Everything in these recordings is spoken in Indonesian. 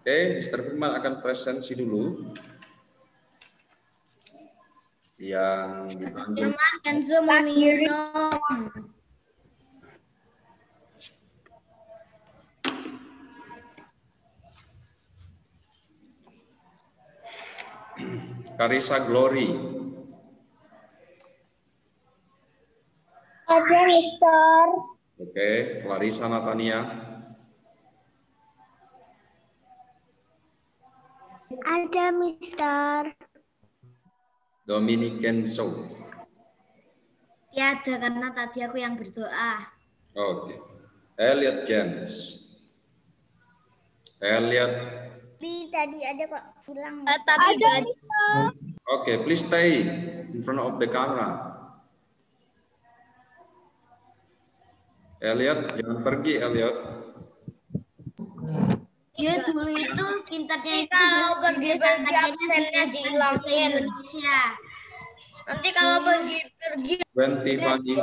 Oke, Mr. Firman akan presensi dulu. Yang dipanggil Firman, Kenzo mau minum. Karissa Glory. Ada, Mister. Oke, Clarissa Natania. Ada, Mister. Dominic Kenzo. Ya ada karena tadi aku yang berdoa. Oke. Elliot James. Elliot. Tadi ada kok bilang. Ada. Oke, please stay in front of the camera. Elliot, jangan pergi, Elliot. Dia dulu itu pintarnya itu Kalau pergi-pergi absennya dihilangin. Indonesia. Nanti kalau pergi-pergi Gwen Tiffany.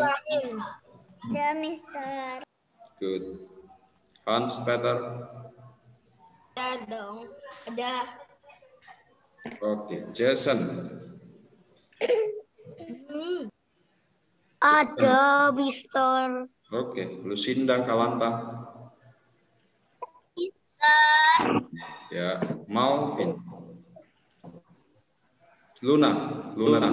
ada, Mister. Good. Hans Peter. Ada dong. Ada. Oke, Jason. Ada, Mister. Oke, Lucinda Kalanta. Ya, Malvin. Luna. Luna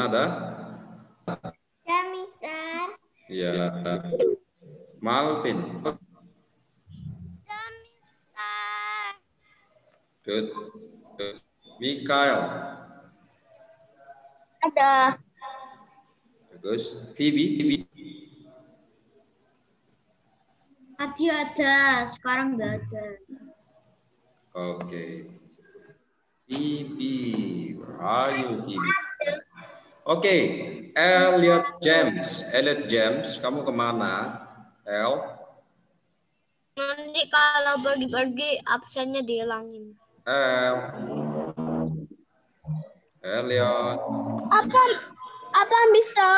ada? Ya, Mister. Ya. Malvin. Ya, Mister. Good. Mikael. Ada. Bagus. Phoebe. Tadi ada, sekarang enggak ada. Oke. Phoebe. Where are you, Phoebe? Oke. Elliot James. Kamu kemana? El? Nanti kalau pergi-pergi absennya dihilangin. Elliot. Apa bisa?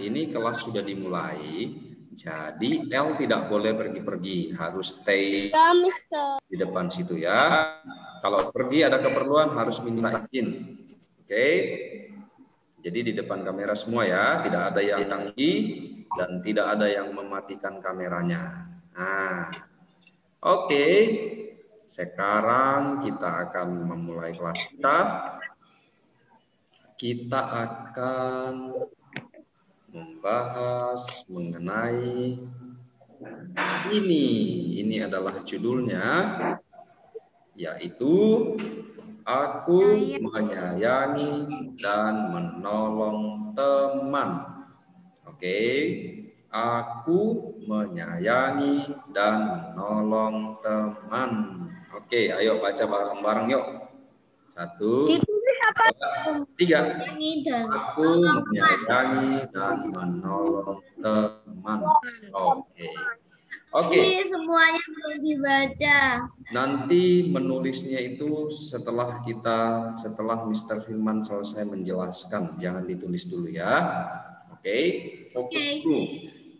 Ini kelas sudah dimulai, jadi L tidak boleh pergi-pergi, harus stay Ya, Mister. di depan situ ya. Kalau pergi ada keperluan harus minta izin. Oke. Jadi di depan kamera semua ya, tidak ada yang tanggi dan tidak ada yang mematikan kameranya. Nah, oke. Sekarang kita akan memulai kelas kita. Kita akan membahas mengenai ini adalah judulnya, yaitu aku menyayangi dan menolong teman. Oke, aku menyayangi dan menolong teman. Oke, ayo baca bareng-bareng yuk. 1, 2, 3. Aku menyayangi dan menolong teman. Oke. Ini semuanya belum dibaca. Nanti menulisnya itu setelah Mr. Firman selesai menjelaskan. Jangan ditulis dulu ya. Oke. Fokus dulu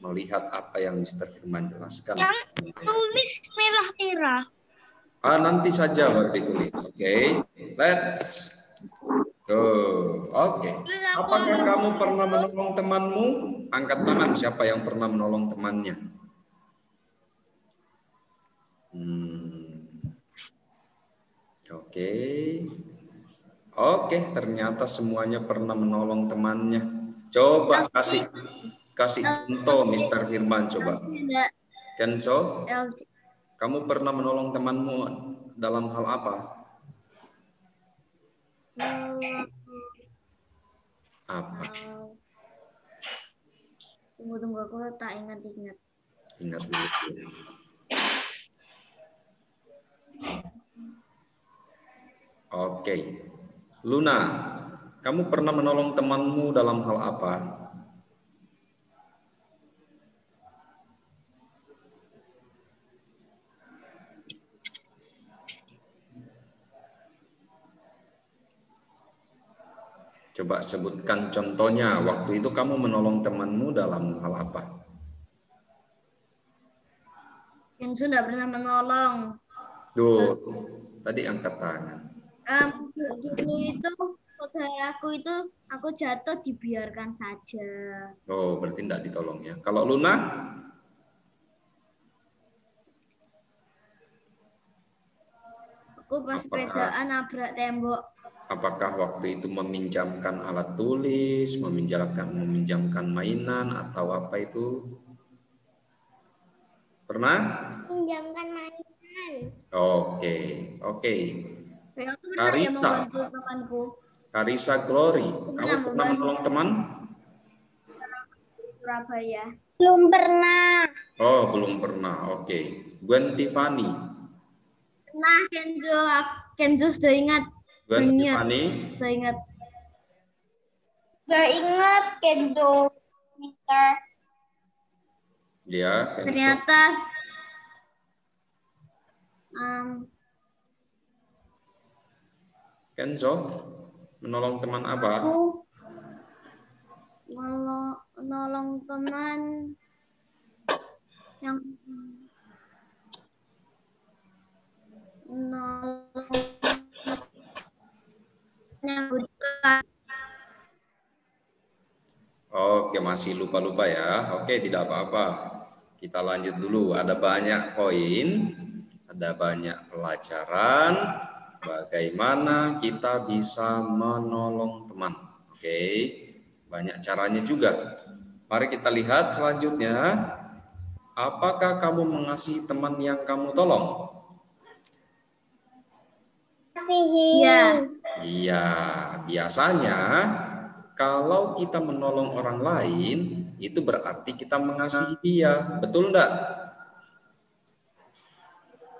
melihat apa yang Mr. Firman jelaskan. Yang tulis merah-merah. Nanti saja baru ditulis. Oke. Let's go. Oke. Apakah kamu pernah menolong temanmu? Angkat tangan siapa yang pernah menolong temannya. Oke, ternyata semuanya pernah menolong temannya. Coba kasih contoh Mr. Firman, coba. Kenzo, kamu pernah menolong temanmu dalam hal apa? Apa? Tunggu, aku tak ingat. Ingat dulu. Oke. Luna, kamu pernah menolong temanmu dalam hal apa? Coba sebutkan contohnya. Waktu itu kamu menolong temanmu dalam hal apa? Kenzo tidak pernah menolong. Tuh, tadi angkat tangan. Dulu itu saudaraku itu aku jatuh dibiarkan saja. Oh, berarti tidak ditolong ya. Kalau Luna? Aku pas sepedaan nabrak tembok. Apakah waktu itu meminjamkan alat tulis, meminjamkan mainan atau apa itu? Pernah? Pinjamkan mainan. Oke, oke. Saya tuh pernah ya membantu temanku. Karisa Glory, kamu pernah menolong teman? Surabaya. Belum pernah. Oh, belum pernah. Oke. Gwen Tiffany. Nah, Kenzo sudah ingat. Gwen Tiffany. Sudah ingat. Gak ingat Kenzo. Ya, ternyata Kenzo menolong teman apa? Aku menolong teman yang Oke, masih lupa-lupa ya. Oke, tidak apa-apa. Kita lanjut dulu. Ada banyak poin, ada banyak pelajaran bagaimana kita bisa menolong teman. Oke, banyak caranya juga. Mari kita lihat selanjutnya. Apakah kamu mengasihi teman yang kamu tolong? Iya. Iya, biasanya kalau kita menolong orang lain, itu berarti kita mengasihi dia. Betul enggak?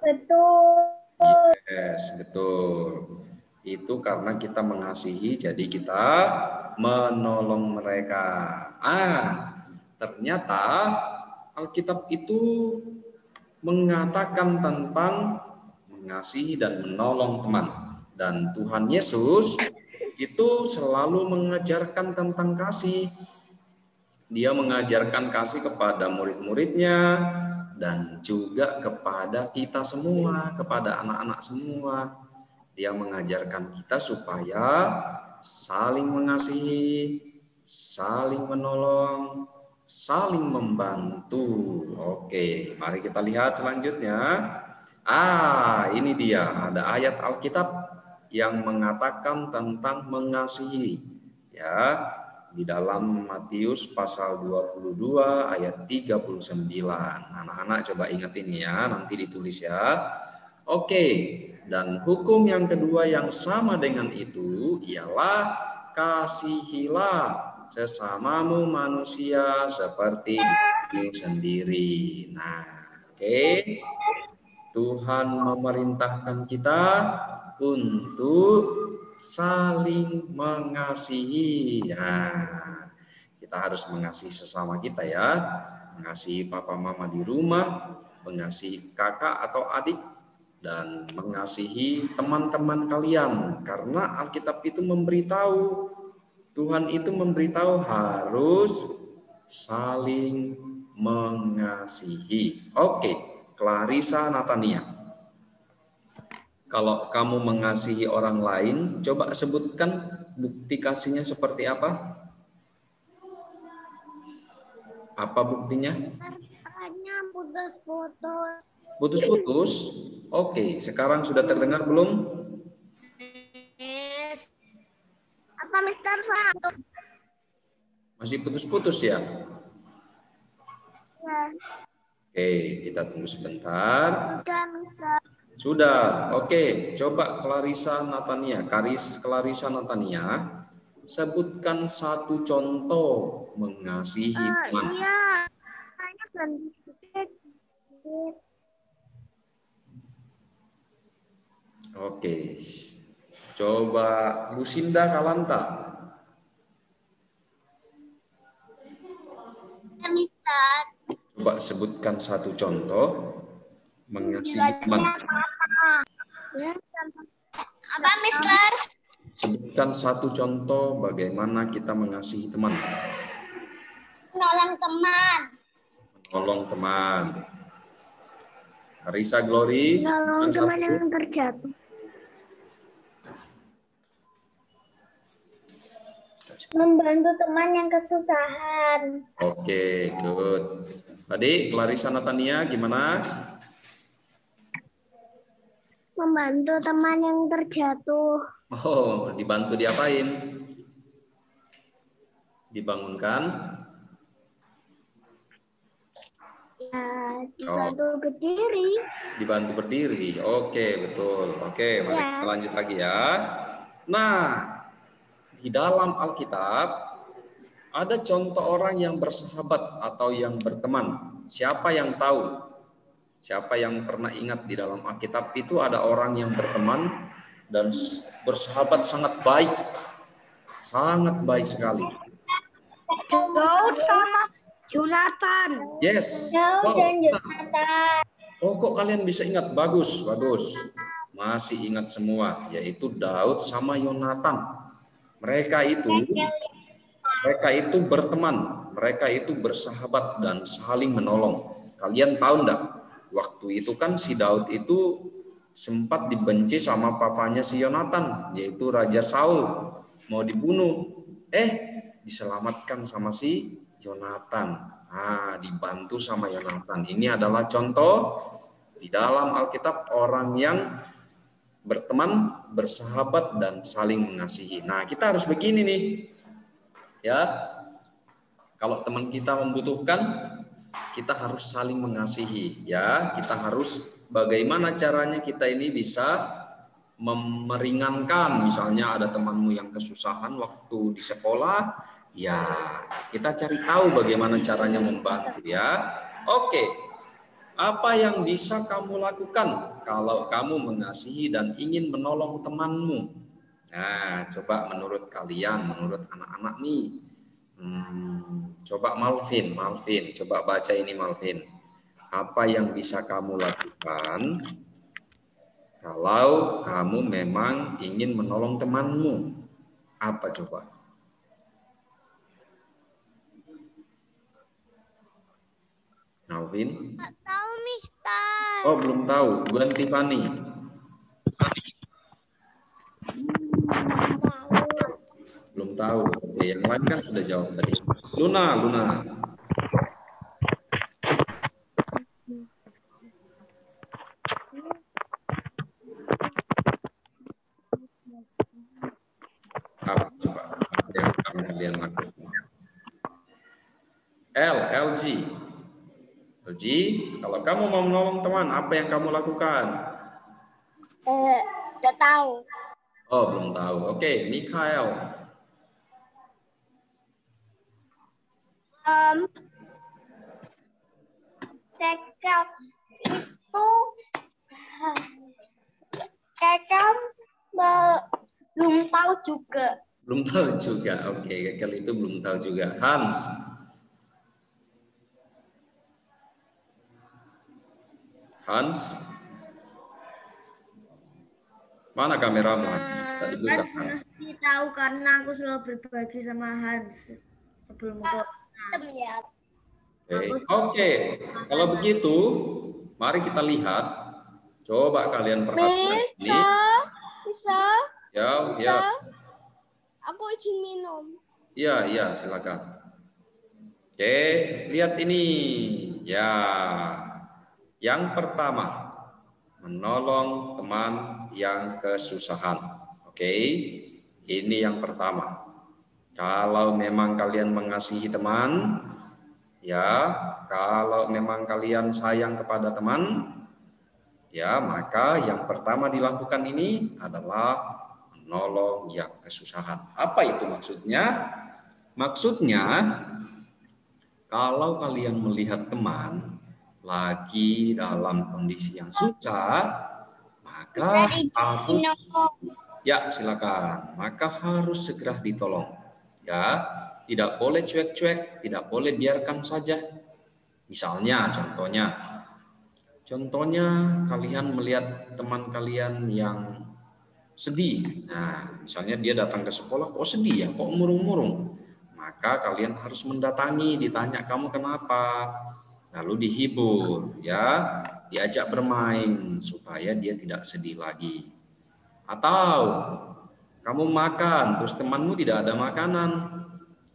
Betul. Yes, betul. Itu karena kita mengasihi, jadi kita menolong mereka. Ternyata Alkitab itu mengatakan tentang mengasihi dan menolong teman. Dan Tuhan Yesus itu selalu mengajarkan tentang kasih. Dia mengajarkan kasih kepada murid-muridnya dan juga kepada kita semua, kepada anak-anak semua. Dia mengajarkan kita supaya saling mengasihi, saling menolong, saling membantu. Oke, mari kita lihat selanjutnya. Ini dia, ada ayat Alkitab yang mengatakan tentang mengasihi. Ya, di dalam Matius pasal 22 ayat 39. Anak-anak coba ingat ini ya, nanti ditulis ya. Oke, dan hukum yang kedua yang sama dengan itu ialah kasihilah sesamamu manusia seperti dirimu sendiri. Nah, oke. Tuhan memerintahkan kita untuk saling mengasihi. Kita harus mengasihi sesama kita ya. Mengasihi papa mama di rumah, mengasihi kakak atau adik, dan mengasihi teman-teman kalian. Karena Alkitab itu memberitahu, Tuhan itu memberitahu harus saling mengasihi. Oke. Clarissa Natania, kalau kamu mengasihi orang lain, coba sebutkan bukti kasihnya seperti apa? Apa buktinya? Putus-putus. Putus-putus? Oke, sekarang sudah terdengar belum? Apa Mister? Masih putus-putus ya? Ya. Oke, kita tunggu sebentar. Sudah, Mister. Sudah. Oke, coba Clarissa Natania, sebutkan satu contoh mengasihi teman. Iya. Saya belum sedikit. Oke. Coba Lucinda Kalanta. Ya, Mister. Coba sebutkan satu contoh mengasihi teman. Apa, Mister? Sebutkan satu contoh bagaimana kita mengasihi teman. Menolong teman. Menolong teman. Arisa Glory, Menolong sebutkan teman satu. yang terjatuh. Membantu teman yang kesusahan. Oke, good. Tadi Clarissa Natania gimana? Membantu teman yang terjatuh. Oh, dibantu diapain? Dibangunkan? Ya, Oh, dibantu berdiri. dibantu berdiri. Oke, betul. Oke, mari Ya. kita lanjut lagi ya. Nah, di dalam Alkitab ada contoh orang yang bersahabat atau yang berteman. Siapa yang tahu? Siapa yang pernah ingat di dalam Alkitab itu ada orang yang berteman dan bersahabat sangat baik sekali. Daud sama Jonathan. Yes. Daud Wow. dan Jonathan. Oh, kok kalian bisa ingat? Bagus, bagus. Masih ingat semua, yaitu Daud sama Yonatan. Mereka itu berteman, mereka itu bersahabat dan saling menolong. Kalian tahu enggak? Waktu itu kan si Daud itu sempat dibenci sama papanya si Yonatan, yaitu Raja Saul, mau dibunuh. Diselamatkan sama si Yonatan. Dibantu sama Yonatan. Ini adalah contoh di dalam Alkitab orang yang berteman, bersahabat dan saling mengasihi. Nah, kita harus begini nih. Ya. Kalau teman kita membutuhkan, kita harus saling mengasihi, ya. Kita harus bagaimana caranya kita ini bisa meringankan, misalnya ada temanmu yang kesusahan waktu di sekolah, ya kita cari tahu bagaimana caranya membantu, ya. Oke, apa yang bisa kamu lakukan kalau kamu mengasihi dan ingin menolong temanmu? Nah, coba menurut kalian, menurut anak-anak nih, coba Malvin, coba baca ini Malvin. Apa yang bisa kamu lakukan kalau kamu memang ingin menolong temanmu? Apa coba? Malvin? Nggak tahu, Mister. Oh, belum tahu. Bukan Tiffany. Belum tahu. Oke, yang lain kan sudah jawab tadi. Luna. Apa coba? Apa yang akan kalian lakukan? LG. LG, kalau kamu mau menolong teman, apa yang kamu lakukan? Nggak tahu. Oh, belum tahu. Oke, Mikael. Kekel itu Kekel belum tahu juga. Belum tahu juga. Oke, kalau itu belum tahu juga. Hans. Mana kameramu, Hans? Tadi buka. Hans mesti tahu karena aku selalu berbagi sama Hans sebelum Ya. Oke. Kalau begitu, mari kita lihat. Coba kalian perhatikan ini. Bisa. Ya. Aku izin minum. Iya, silakan. Oke, lihat ini. Ya. Yang pertama, menolong teman yang kesusahan. Oke. Ini yang pertama. Kalau memang kalian mengasihi teman, ya, kalau memang kalian sayang kepada teman, ya, maka yang pertama dilakukan ini adalah menolong yang kesusahan. Apa itu maksudnya? Maksudnya, kalau kalian melihat teman lagi dalam kondisi yang susah, maka silakan. Maka harus segera ditolong. Ya, tidak boleh cuek-cuek, tidak boleh biarkan saja. Misalnya, contohnya kalian melihat teman kalian yang sedih. Nah, misalnya dia datang ke sekolah, kok sedih ya, kok murung-murung. Maka kalian harus mendatangi, ditanya kamu kenapa. Lalu dihibur, ya, diajak bermain supaya dia tidak sedih lagi. Atau kamu makan, terus temanmu tidak ada makanan,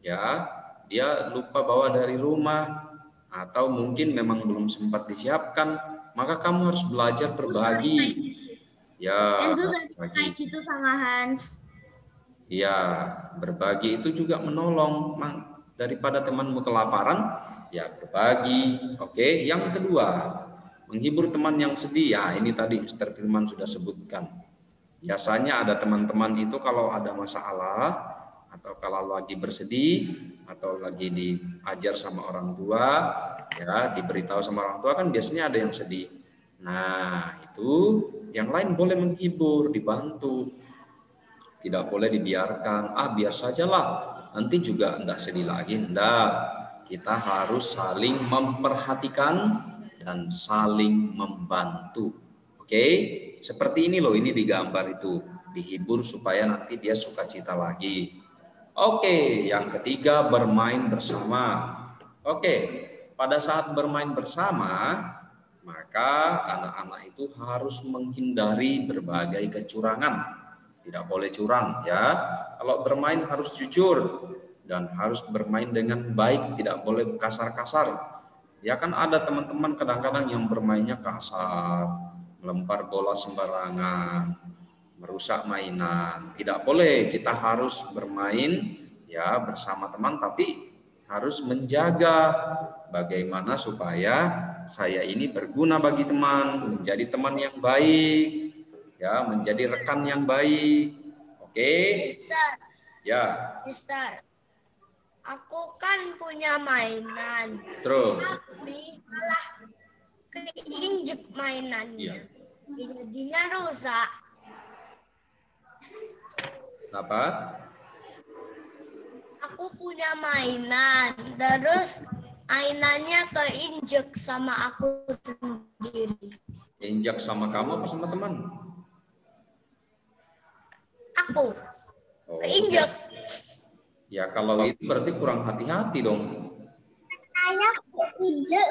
ya, dia lupa bawa dari rumah, atau mungkin memang belum sempat disiapkan, maka kamu harus belajar berbagi. Ya, susah berbagi. kayak gitu sama Hans. Ya, berbagi itu juga menolong. Daripada temanmu kelaparan, ya berbagi. Oke, yang kedua, menghibur teman yang sedih. Ya, ini tadi Mr. Firman sudah sebutkan. Biasanya ada teman-teman itu kalau ada masalah atau kalau lagi bersedih atau lagi diajar sama orang tua, ya diberitahu sama orang tua kan biasanya ada yang sedih. Nah, itu yang lain boleh menghibur, dibantu. Tidak boleh dibiarkan, biar sajalah, nanti juga enggak sedih lagi. Enggak, kita harus saling memperhatikan dan saling membantu. Oke, seperti ini loh, ini digambar itu, dihibur supaya nanti dia sukacita lagi. Oke, yang ketiga bermain bersama. Oke, pada saat bermain bersama, maka anak-anak itu harus menghindari berbagai kecurangan. Tidak boleh curang ya. Kalau bermain harus jujur dan harus bermain dengan baik, tidak boleh kasar-kasar. Ya kan ada teman-teman kadang-kadang yang bermainnya kasar, melempar bola sembarangan, merusak mainan. Tidak boleh, kita harus bermain ya bersama teman, tapi harus menjaga bagaimana supaya saya ini berguna bagi teman, menjadi teman yang baik, ya, menjadi rekan yang baik. Oke. Mister, Ya. Mister, aku kan punya mainan. Terus. Tapi malah keinjek mainannya. Iya. Jadinya rusak. Apa? Aku punya mainan, terus mainannya keinjek sama aku sendiri. Injak sama kamu apa sama teman? Aku Oh, keinjek. ya kalau itu berarti kurang hati-hati dong. Saya keinjek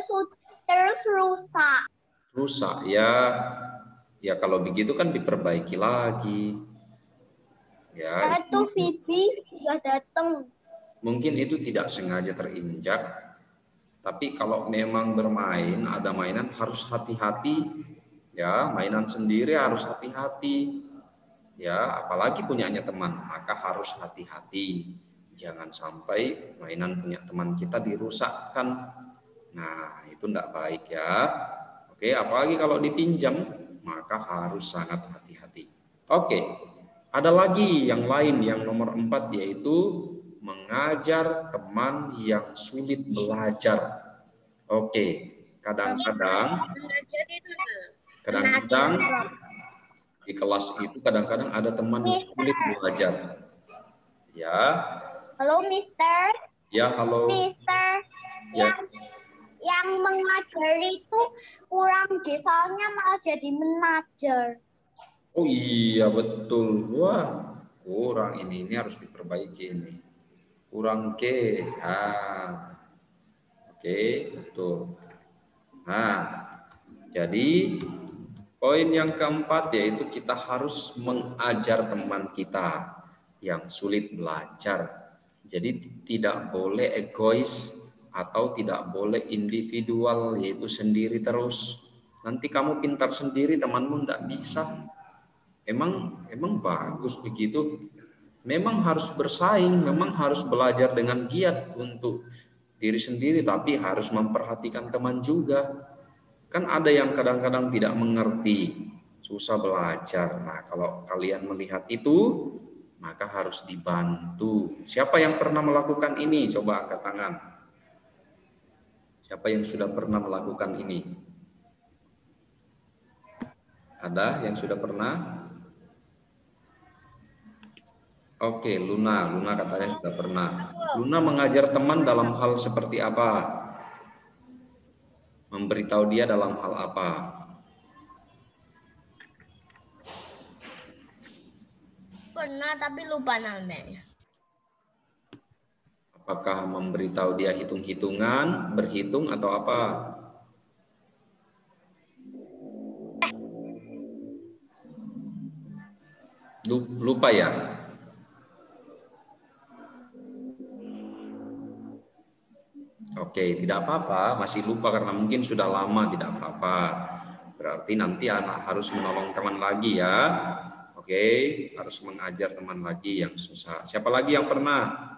terus rusak. Rusak ya. Ya kalau begitu kan diperbaiki lagi. Ya. Itu Vivi sudah datang. Mungkin itu tidak sengaja terinjak. Tapi kalau memang bermain, ada mainan harus hati-hati. Ya, mainan sendiri harus hati-hati. Ya, apalagi punyanya teman, maka harus hati-hati. Jangan sampai mainan punya teman kita dirusakkan. Nah, itu enggak baik ya. Oke, apalagi kalau dipinjam, maka harus sangat hati-hati. Oke, ada lagi yang lain, yang nomor 4, yaitu mengajar teman yang sulit belajar. Oke, kadang-kadang di kelas itu kadang-kadang ada teman yang sulit belajar. Ya. Halo, Mister. Ya, halo. Mister, Ya. yang mengajar itu kurang soalnya malah jadi menajar. Oh iya, betul. Wah, kurang ini harus diperbaiki ini. Kurang K. Oke, betul. Nah, jadi poin yang keempat yaitu kita harus mengajar teman kita yang sulit belajar. Jadi tidak boleh egois atau tidak boleh individual, yaitu sendiri terus. Nanti kamu pintar sendiri, temanmu tidak bisa. Emang bagus begitu? Memang harus bersaing, memang harus belajar dengan giat untuk diri sendiri, tapi harus memperhatikan teman juga. Kan ada yang kadang-kadang tidak mengerti, susah belajar. Nah, kalau kalian melihat itu, maka harus dibantu. Siapa yang pernah melakukan ini? Coba angkat tangan. Siapa yang sudah pernah melakukan ini? Ada yang sudah pernah? Oke, Luna katanya sudah pernah. Luna mengajar teman dalam hal seperti apa? Memberitahu dia dalam hal apa? pernah tapi lupa namanya. Apakah memberitahu dia hitung-hitungan, berhitung atau apa? Lupa ya? Oke, tidak apa-apa, masih lupa karena mungkin sudah lama, tidak apa-apa. Berarti nanti anak harus menolong teman lagi ya. Oke, harus mengajar teman lagi yang susah. Siapa lagi yang pernah?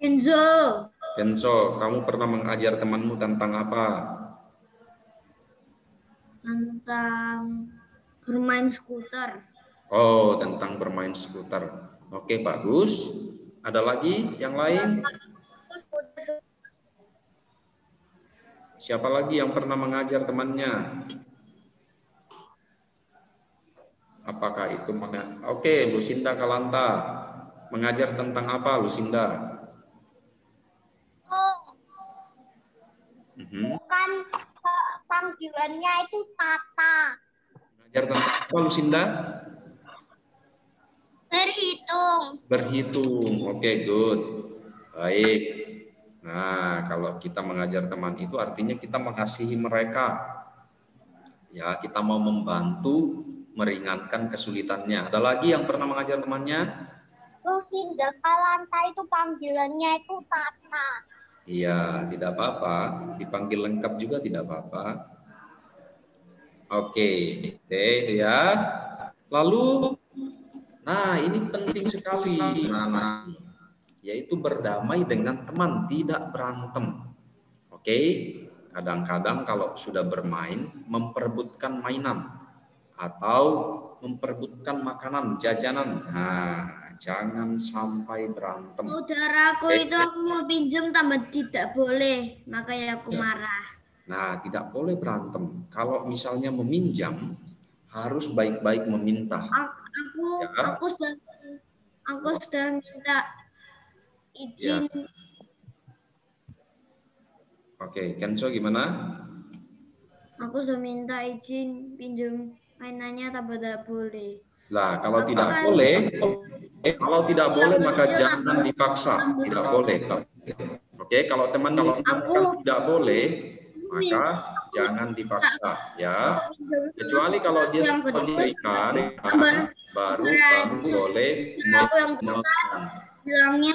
Enzo. Kenzo, kamu pernah mengajar temanmu tentang apa? Tentang bermain skuter. Oh, tentang bermain skuter. Oke, bagus. Ada lagi yang lain? Siapa lagi yang pernah mengajar temannya? Apakah itu Oke, Lucinda Kalanta. Mengajar tentang apa, Lucinda? Bukan panggilannya itu Tata. Mengajar tentang apa, Lucinda? Berhitung. Berhitung. Oke, good. Baik. Nah, kalau kita mengajar teman itu artinya kita mengasihi mereka. Ya, kita mau membantu meringankan kesulitannya. Ada lagi yang pernah mengajar temannya? Lucinda Kalanta itu panggilannya itu Tata. Iya, tidak apa-apa. Dipanggil lengkap juga tidak apa-apa. Oke, itu ya. Lalu, nah ini penting sekali, anak-anak, yaitu berdamai dengan teman, tidak berantem. Oke, kadang-kadang kalau sudah bermain, memperebutkan mainan atau memperebutkan makanan, jajanan. Nah, jangan sampai berantem. Saudaraku itu aku mau pinjam tambah tidak boleh, makanya aku marah. Nah, tidak boleh berantem. Kalau misalnya meminjam, harus baik-baik meminta. Aku sudah minta izin. Ya. Oke, Kenzo gimana? Aku sudah minta izin pinjam mainannya tapi tidak boleh. Lah, kalau tidak boleh, maka jangan dipaksa. Tidak boleh. Oke, kalau teman tidak boleh, maka jangan dipaksa, ya. Kecuali kalau dia sudah diberikan, baru boleh. Bilangnya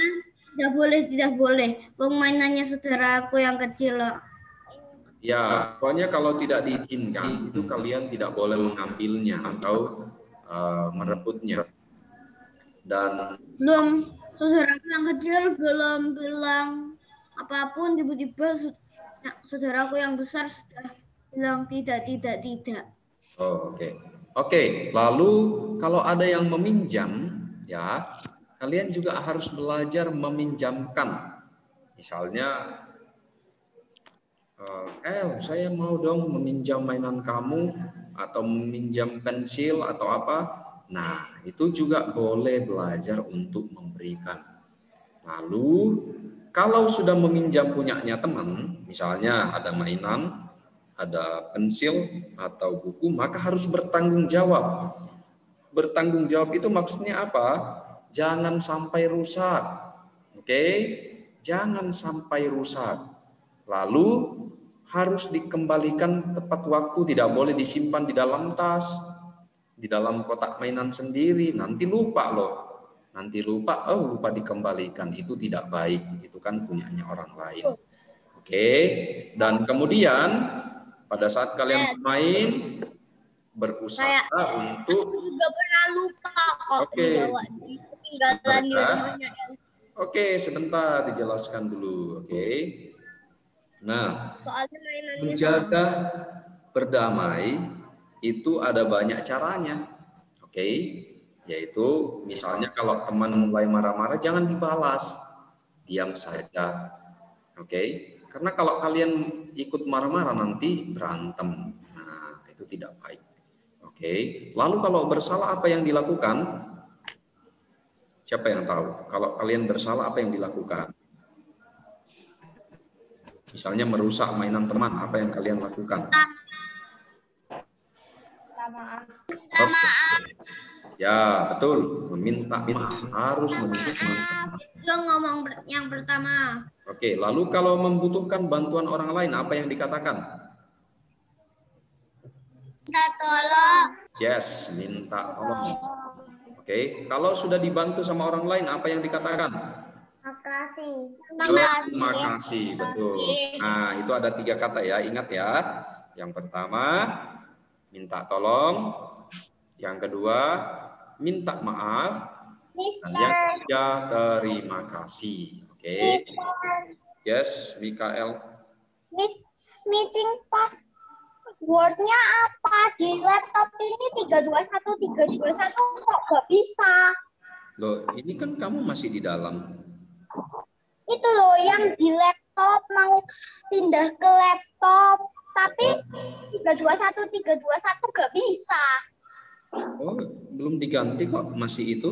tidak boleh. Permainannya saudaraku yang kecil loh. Ya, pokoknya kalau tidak diizinkan itu kalian tidak boleh mengambilnya atau merebutnya. Dan belum, saudaraku yang kecil belum bilang apapun, tiba-tiba saudaraku yang besar sudah bilang tidak. Oh, oke. Lalu kalau ada yang meminjam, ya kalian juga harus belajar meminjamkan. Misalnya, saya mau dong meminjam mainan kamu atau meminjam pensil atau apa. Nah, itu juga boleh belajar untuk memberikan. Lalu, kalau sudah meminjam punyanya teman, misalnya ada mainan, ada pensil atau buku, maka harus bertanggung jawab. Bertanggung jawab itu maksudnya apa? Jangan sampai rusak. Oke? Jangan sampai rusak. Lalu harus dikembalikan tepat waktu, tidak boleh disimpan di dalam tas, di dalam kotak mainan sendiri, nanti lupa loh. Nanti lupa dikembalikan, itu tidak baik, itu kan punyanya orang lain. Oke, dan kemudian pada saat kalian bermain, berusaha untuk aku juga pernah lupa kok ketinggalan di rumahnya. Oke, sebentar dijelaskan dulu. Oke. Nah, menjaga berdamai itu ada banyak caranya. Oke. Yaitu misalnya kalau teman mulai marah-marah jangan dibalas. Diam saja. Oke. Karena kalau kalian ikut marah-marah nanti berantem. Nah, itu tidak baik. Oke. Lalu kalau bersalah apa yang dilakukan? Siapa yang tahu? Kalau kalian bersalah apa yang dilakukan? Misalnya merusak mainan teman, apa yang kalian lakukan? Minta maaf. Ya, betul. Meminta harus meminta. Itu ngomong yang pertama. Oke, lalu kalau membutuhkan bantuan orang lain, apa yang dikatakan? Minta tolong. Yes, minta tolong. Oke, kalau sudah dibantu sama orang lain, apa yang dikatakan? Makasih. Terima kasih, betul. Nah, itu ada 3 kata ya, ingat ya. Yang pertama, minta tolong. Yang kedua, minta maaf. Dan yang ketiga, terima kasih. Oke. Yes, Mikael. Meeting passwordnya apa? Di laptop ini 321 kok gak bisa? Loh, ini kan kamu masih di dalam. Itu loh yang di laptop, mau pindah ke laptop. Tapi 321 gak bisa. Oh, belum diganti kok, masih itu.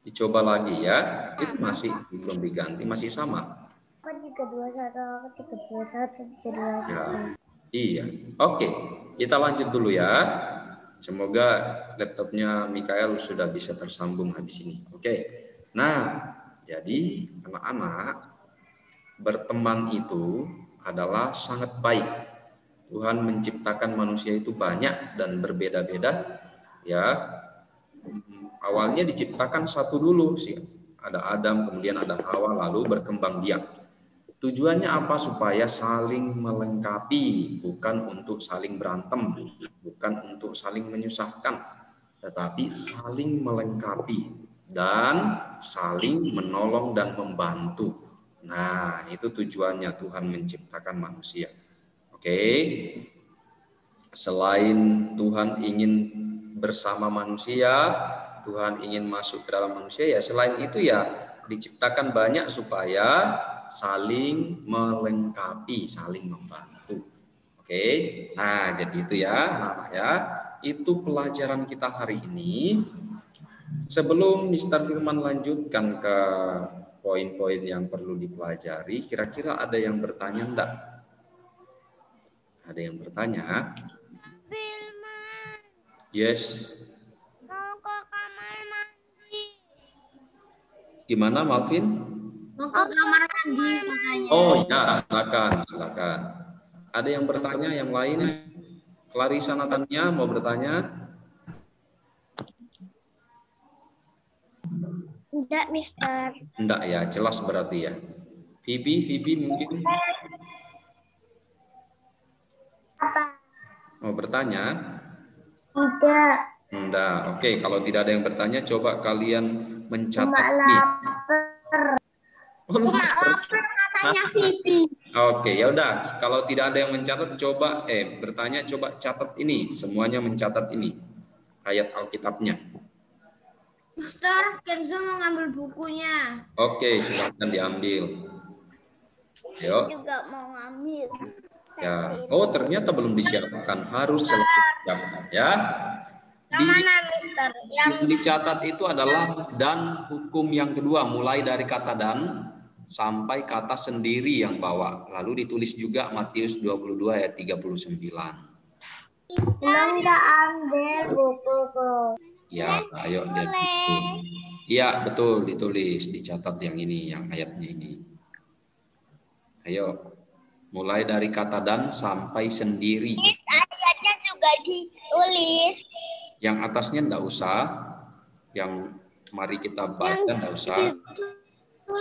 Dicoba lagi ya. Itu masih belum diganti, masih sama. 321, 321. Ya. Iya. Oke, kita lanjut dulu ya. Semoga laptopnya Mikael sudah bisa tersambung habis ini. Oke. Nah, jadi anak-anak, berteman itu adalah sangat baik. Tuhan menciptakan manusia itu banyak dan berbeda-beda. Ya, awalnya diciptakan satu dulu sih. Ada Adam, kemudian ada Hawa, lalu berkembang biak. Tujuannya apa? Supaya saling melengkapi, bukan untuk saling berantem, bukan untuk saling menyusahkan, tetapi saling melengkapi dan saling menolong dan membantu. Nah, itu tujuannya Tuhan menciptakan manusia. Oke. Selain Tuhan ingin bersama manusia, Tuhan ingin masuk ke dalam manusia, ya selain itu ya diciptakan banyak supaya saling melengkapi, saling membantu. Oke, nah jadi itu ya, anak ya, itu pelajaran kita hari ini. Sebelum Mr. Firman lanjutkan ke poin-poin yang perlu dipelajari, kira-kira ada yang bertanya enggak? Ada yang bertanya? Firman, Yes. mau ke kamar mandi. Gimana, Malvin? Mau ke kamar mandi katanya. Oh ya, silakan. Ada yang bertanya yang lain? Clarissa Natania mau bertanya? Enggak, Mister. Enggak ya, jelas berarti ya. Vivi mungkin Apa? mau bertanya? Tidak. Enggak. Oke, kalau tidak ada yang bertanya, coba kalian mencatat Cuma ini. lapar. Oh, Cuma lapar. lapar katanya Vivi. Oke, ya udah. Kalau tidak ada yang mencatat, coba bertanya, coba catat ini. Semuanya mencatat ini. Ayat Alkitabnya. Mister, Kenzo mau ngambil bukunya. Oke, silakan diambil. Ayo. Juga mau ngambil. Ya. Oh, ternyata belum disiapkan. Harus selalu disiapkan ya. Yang mana, Mister? Yang dicatat itu adalah dan hukum yang kedua, mulai dari kata dan sampai kata sendiri yang bawa. Lalu ditulis juga Matius 22 ayat 39. Belum nggak ambil bukuku. Ya, ayo lihat itu. Iya, betul ditulis, dicatat yang ini, yang ayatnya ini. Ayo, mulai dari kata dan sampai sendiri. Ayatnya juga ditulis. Yang atasnya enggak usah, yang mari kita baca enggak usah.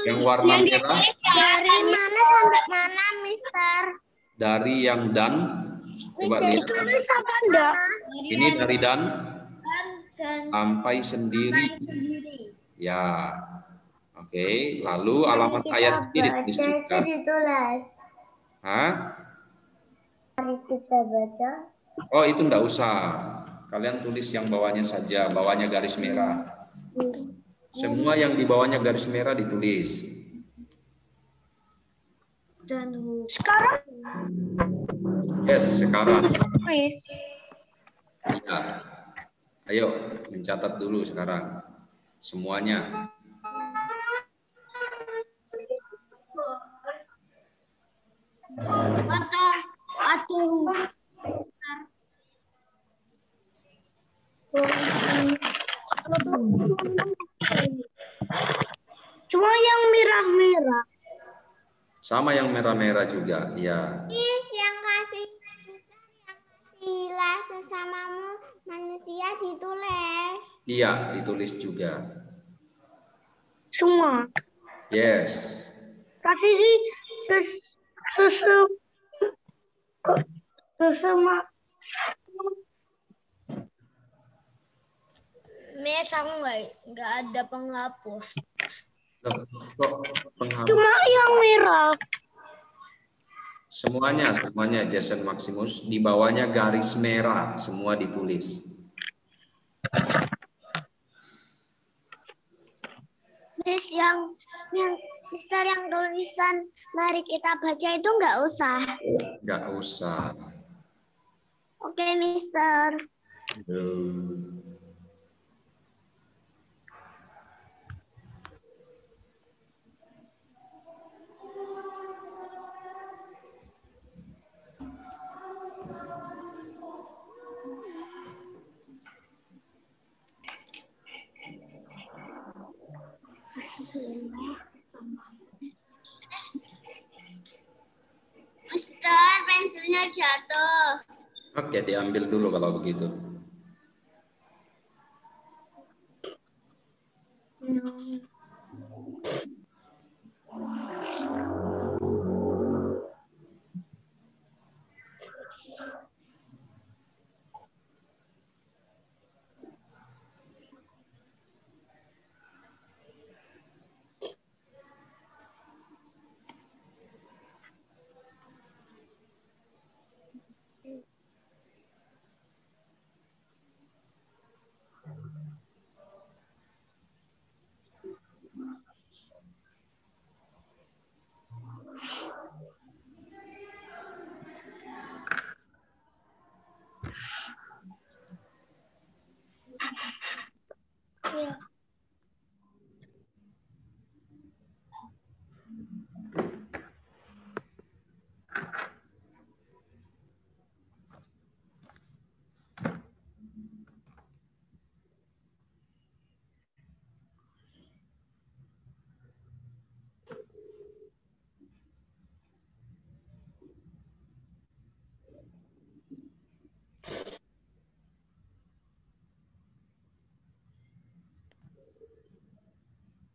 Yang warna merah Dari mana sampai mana, Mister? dari yang dan, coba lihat. Apa enggak? Ini dari dan Dan sampai sendiri. sendiri. Ya, oke. Lalu alamat ayat ini ditulis juga. Ditulis. Hah? Mari kita baca. Oh, itu enggak usah. Kalian tulis yang bawahnya saja, bawahnya garis merah. Semua yang di bawahnya garis merah ditulis. Dan Sekarang Yes, sekarang. please. Ya. Ayo, mencatat dulu sekarang. Semuanya. Aduh. Sama yang merah-merah juga, ya. Yang kasih les sesamamu manusia ditulis. Iya, ditulis juga. Semua. Yes. Kasih susu Miss, aku nggak ada penghapus. Loh, kok penghapus? cuma yang merah. Semuanya Jason Maximus di bawahnya garis merah, semua ditulis. Miss yang Mister yang tulisan mari kita baca itu nggak usah. Nggak usah. Oke, Mister. Mister, pensilnya jatuh. Oke, diambil dulu kalau begitu. Iya.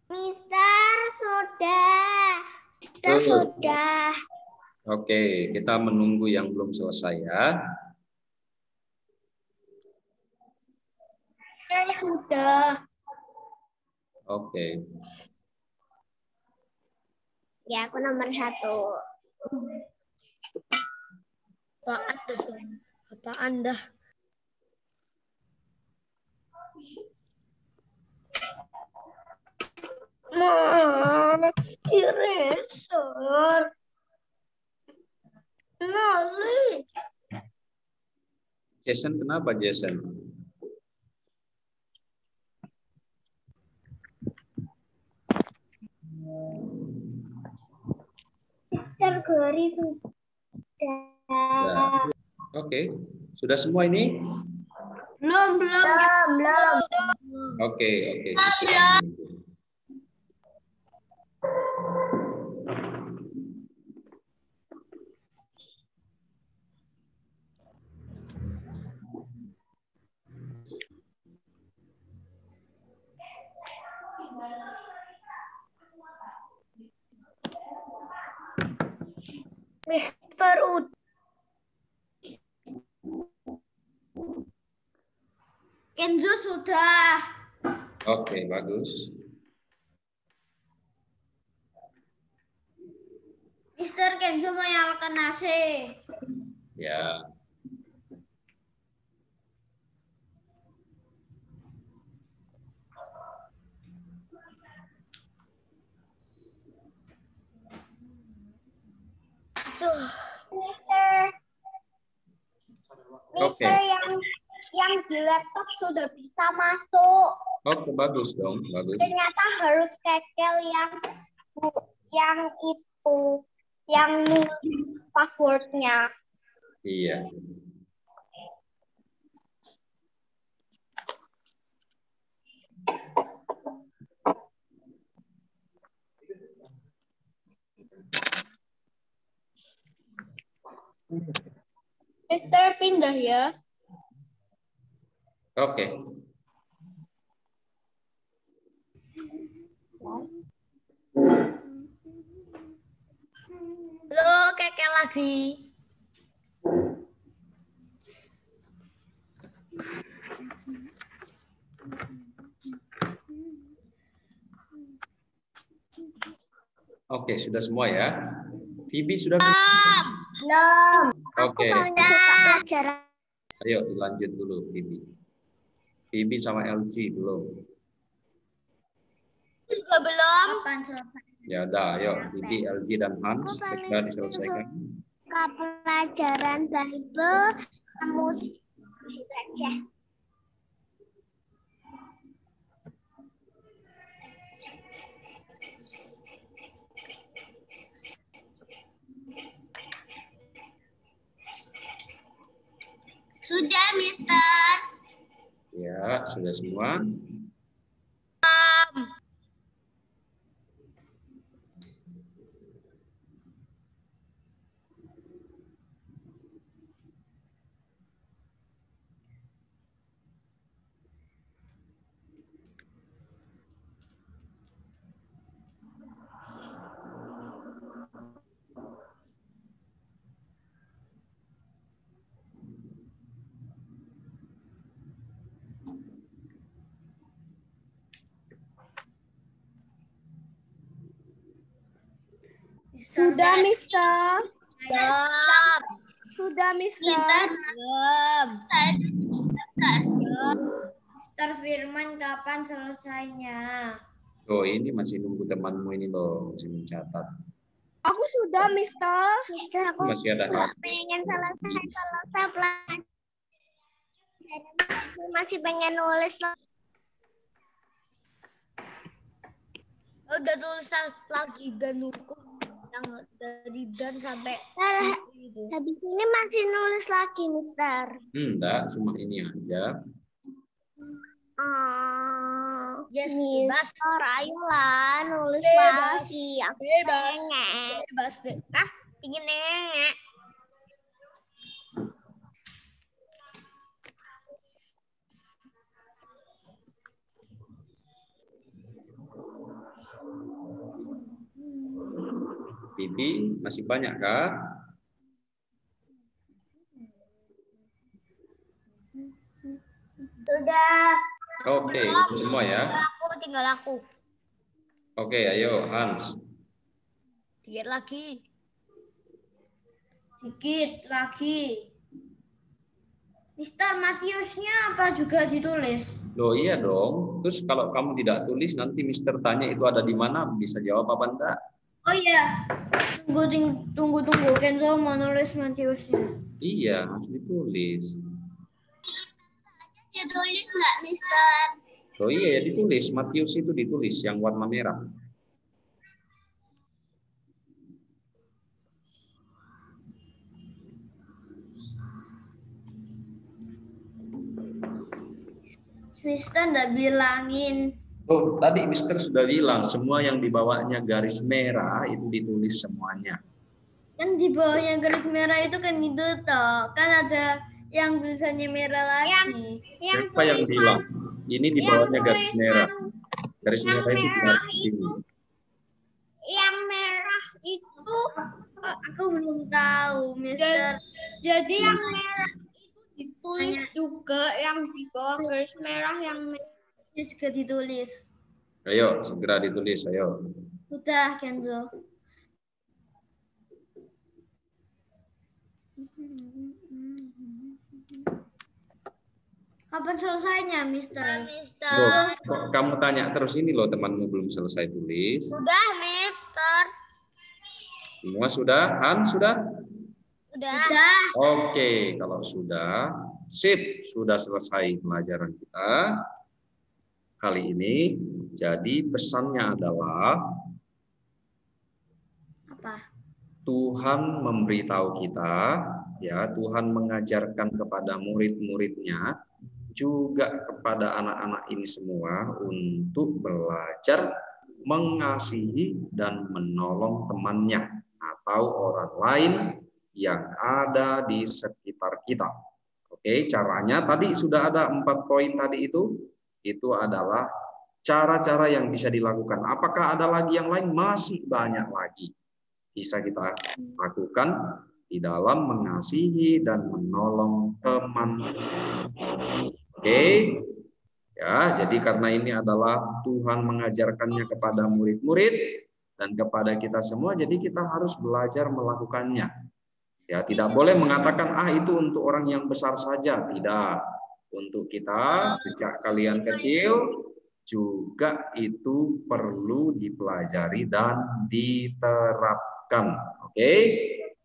Mister sudah. Oke, kita menunggu yang belum selesai ya. Saya sudah. Oke. Ya, aku nomor 1. Apa Anda? Eraser. Nali. Jason, kenapa Jason? Mister Gori sudah. Ya. Oke, sudah semua ini? Belum. Oke. Mister Ud. Kenzo sudah. Oke, bagus. Mister Kenzo mau nyalakan AC. Ya. Mister yang di laptop sudah bisa masuk. Oke, bagus dong, bagus. Ternyata harus kekel yang itu, yang nulis passwordnya. Iya. Mister pindah ya. Oke. Halo, Keke lagi. Oke, sudah semua ya. Vivi sudah? Belum. Oke. Suka pelajaran. Ayo dilanjut dulu, Vivi. Vivi sama LG belum. Juga belum. Kapan selesai? Ya udah, ayo Vivi, LG dan Hans segera diselesaikan. Suka pelajaran Bible sama musik aja. Sudah, Mister. Ya, sudah semua. Sudah, Mister. Belum. Sudah, Mister. Belum. Mister Firman kapan selesainya? Oh, ini masih nunggu temanmu ini loh, masih mencatat. Aku sudah, Mister. Mister, aku Masih ada hak. pengen selesai pelajaran. Masih pengen nulis. Udah tulis lagi dan hukum yang dari dan sampai itu. Habis ini masih nulis lagi, Mister. Enggak, cuma ini aja. Yes, bebas. Mister, ayolah nulis Bebas. lagi. Aku Bebas. pengen. Bebas. Ah, pingin nenek. Vivi, masih banyak kah? Sudah. Oke, semua ya. Tinggal aku. Oke, ayo Hans. Dikit lagi. Dikit lagi. Mister Matiusnya apa juga ditulis? Loh iya dong. Terus kalau kamu tidak tulis nanti Mister tanya itu ada di mana, bisa jawab apa enggak? Oh iya. Tunggu. Kenzo mau nulis Matiusnya. Iya, harus ditulis. Ditulis nggak, Mister? Oh iya ya ditulis. Matius itu ditulis yang warna merah. Mister nggak bilangin. Oh, tadi Mister sudah bilang semua yang dibawanya garis merah itu ditulis semuanya. Kan di bawahnya garis merah itu kan itu toh. Kan ada yang tulisannya merah lagi. Siapa yang bilang? Ini di bawahnya garis merah. Garis merah itu di atas sini. Yang merah itu Aku belum tahu, Mister. jadi yang merah itu ditulis juga, yang di bawah garis merah yang merah. Ini juga ditulis. Ayo, segera ditulis, ayo. Sudah, Kenzo. Kapan selesainya, Mister? Loh, kok kamu tanya terus ini loh temanmu belum selesai tulis. Sudah, Mister. Semua sudah? Hans sudah? Sudah. Oke, kalau sudah, sip, sudah selesai pelajaran kita kali ini. Jadi pesannya adalah Apa? Tuhan memberitahu kita, ya Tuhan mengajarkan kepada murid-muridnya, juga kepada anak-anak ini semua untuk belajar mengasihi dan menolong temannya atau orang lain yang ada di sekitar kita. Oke, caranya tadi sudah ada 4 poin tadi itu adalah cara-cara yang bisa dilakukan. Apakah ada lagi yang lain? Masih banyak lagi bisa kita lakukan di dalam mengasihi dan menolong teman. Oke. Ya, jadi karena ini adalah Tuhan mengajarkannya kepada murid-murid dan kepada kita semua, jadi kita harus belajar melakukannya. Ya, tidak boleh mengatakan itu untuk orang yang besar saja, tidak. Untuk kita sejak kalian kecil juga itu perlu dipelajari dan diterapkan. Oke?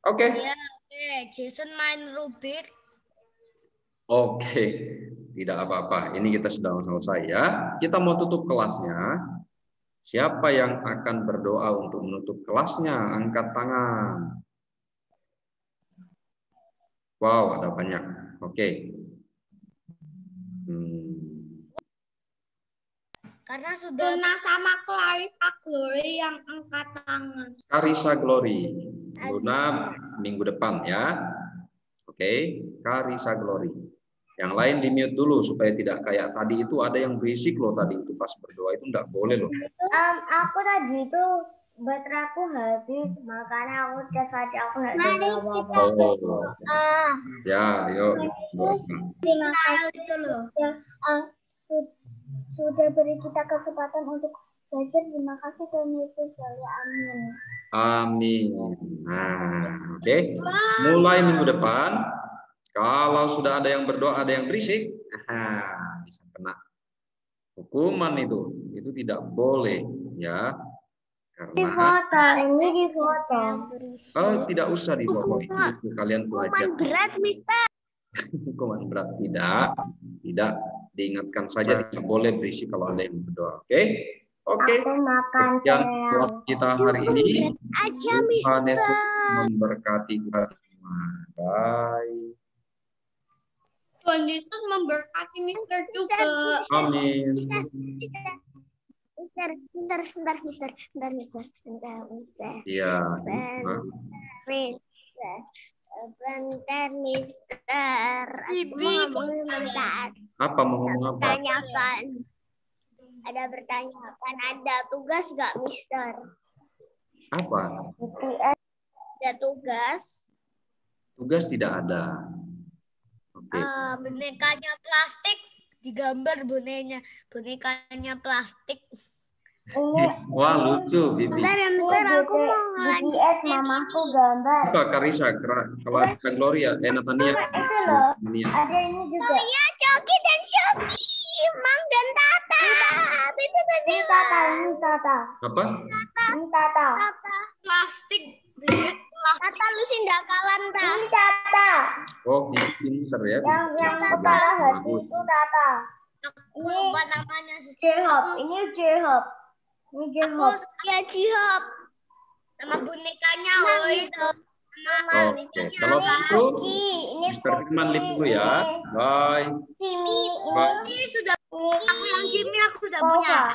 Oke. Ya, oke. Jason main Rubik. Oke, tidak apa-apa. Ini kita sudah selesai ya. Kita mau tutup kelasnya. Siapa yang akan berdoa untuk menutup kelasnya? Angkat tangan. Wow, ada banyak. Oke. Karena sudah Luna sama Clarissa Glory yang angkat tangan. Clarissa Glory. Luna minggu depan ya. Oke, Clarissa Glory. Yang lain di-mute dulu supaya tidak kayak tadi itu ada yang berisik loh tadi itu pas berdoa itu enggak boleh loh. Aku tadi itu bateraiku habis, makanya aku udah saja aku nggak apa-apa. Oh. Ya, yuk. Terima kasih sudah beri kita kesempatan untuk belajar. Terima kasih Tuhan Yesus. Amin. Amin. Nah, oke. Mulai minggu depan. Kalau sudah ada yang berdoa, ada yang berisik, bisa kena hukuman itu tidak boleh ya, Di karena foto, ini di foto. tidak usah di foto itu kalian pelajar. Hukuman berat, Mister. Hukuman berat tidak diingatkan saja tidak boleh berisik kalau ada yang berdoa. Oke. Sekian kelas kita hari ini. Tuhan Yesus memberkati kita semua. Bye. Tuhan Yesus memberkati Mister juga. Amin. Mister. Iya. Bentar, Mister. Aku mau ngomongin bentar. Apa mau ngomong apa? Tanyakan. Ada tugas nggak, Mister? Apa? Ada tugas. Tugas tidak ada. Oke. bonekanya plastik, digambar bonekanya plastik. Wah, lucu, Bibi. Bentar ya, Mister, aku mau BTS mamaku gambar. Apa Karisa? Kalau Gloria, Natania. Itu loh. Ada ini juga. Iya, Coki dan Sophie, Mang dan Tata. Ini Tata. Apa? Ini Tata. Plastik, BTS plastik. Tata lu sih nggak kalah, Ta. Ini Tata. Oh, pinter ya. Yang kepala hati itu Tata. Aku lupa namanya. J-Hop. Ini J-Hop. Ini J-Hop. Ya, J-Hop. Nama bonekanya, woi. Oke, kalau begitu, Mr. Firman live dulu ya. Bye. Kimi. Bye. Ini sudah, aku yang Jimmy aku sudah punya.